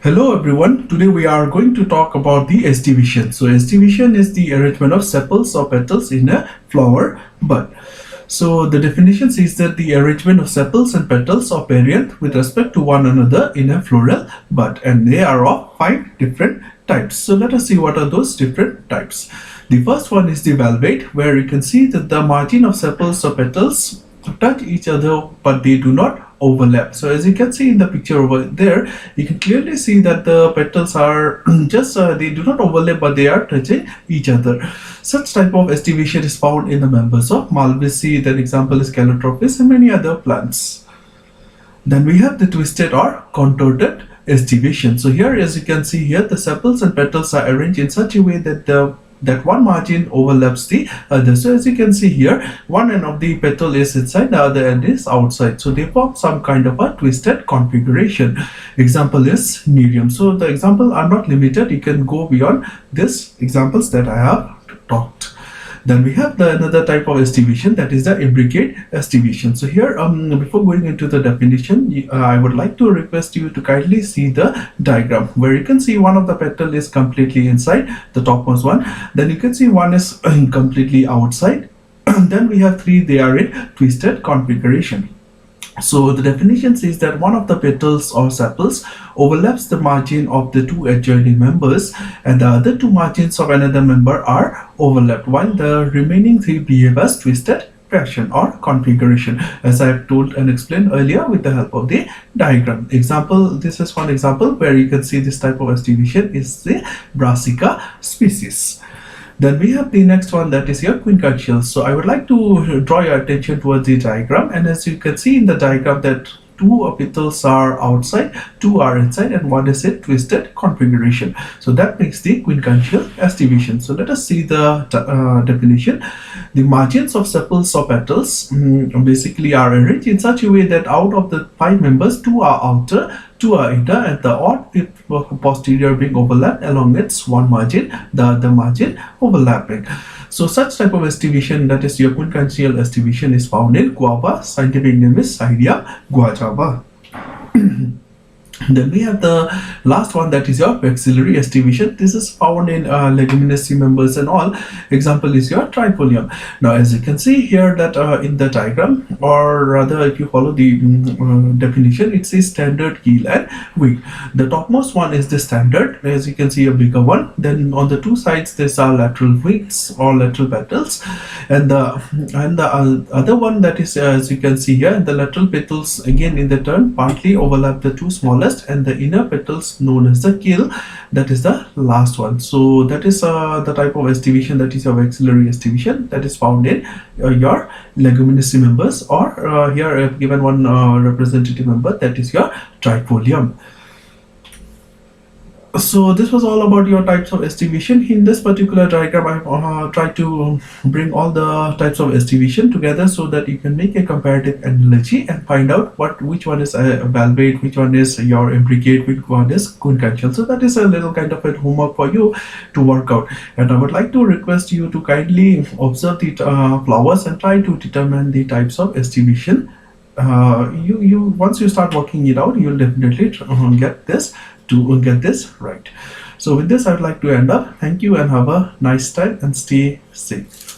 Hello everyone, today we are going to talk about the aestivation. So aestivation is the arrangement of sepals or petals in a flower bud. So the definition says that the arrangement of sepals and petals or perianth with respect to one another in a floral bud, and they are of 5 different types. So let us see what are those different types. The first one is the valvate, where you can see that the margin of sepals or petals touch each other but they do not overlap. So as you can see in the picture over there, you can clearly see that the petals are just they do not overlap but they are touching each other. Such type of aestivation is found in the members of Malvaceae. That example is Calotropis and many other plants. Then we have the twisted or contorted aestivation. So here, as you can see here, the sepals and petals are arranged in such a way that that one margin overlaps the other. So as you can see here, one end of the petal is inside, the other end is outside. So they form some kind of a twisted configuration. Example is Nerium. So the example are not limited. You can go beyond these examples that I have talked. Then we have another type of aestivation, that is the imbricate aestivation. So here, before going into the definition, I would like to request you to kindly see the diagram, where you can see one of the petal is completely inside, the topmost one. Then you can see one is completely outside. Then we have three, they are in twisted configuration. So the definition says that one of the petals or sepals overlaps the margin of the two adjoining members, and the other two margins of another member are overlapped, while the remaining three behave as twisted fashion or configuration, as I have told and explained earlier with the help of the diagram. Example, this is one example where you can see this type of aestivation is the Brassica species. Then we have the next one, that is your quincuncials. So I would like to draw your attention towards the diagram, and as you can see in the diagram that two petals are outside, two are inside, and one is a twisted configuration. So that makes the quincuncial aestivation. So let us see the definition. The margins of sepals or petals basically are arranged in such a way that out of the 5 members, 2 are outer, 2 are inner, and the odd posterior being overlapped along its one margin, the other margin overlapping. So such type of aestivation, that is your quincuncial aestivation, is found in guava. Scientific name is Cydia guajava. Then we have the last one, that is your maxillary aestivation. This is found in leguminous members and all. Example is your trifolium. Now as you can see here that in the diagram, or rather if you follow the definition, it says standard, keel and wing. The topmost one is the standard, as you can see, a bigger one. Then on the two sides there are lateral wings or lateral petals, and the other one, that is as you can see here, the lateral petals again in the turn partly overlap the two smallest, and the inner petals known as the keel, that is the last one. So that is the type of aestivation, that is your maxillary aestivation, that is found in your leguminous members, or here I have given one representative member, that is your trifolium. So this was all about your types of aestivation. In this particular diagram, I tried to bring all the types of aestivation together so that you can make a comparative analogy and find out which one is a valvate, which one is your imbricate, which one is quincuncial. So that is a little kind of a homework for you to work out. And I would like to request you to kindly observe the flowers and try to determine the types of aestivation. You once you start working it out, you'll definitely get this right. So with this, I would like to end up. Thank you and have a nice time and stay safe.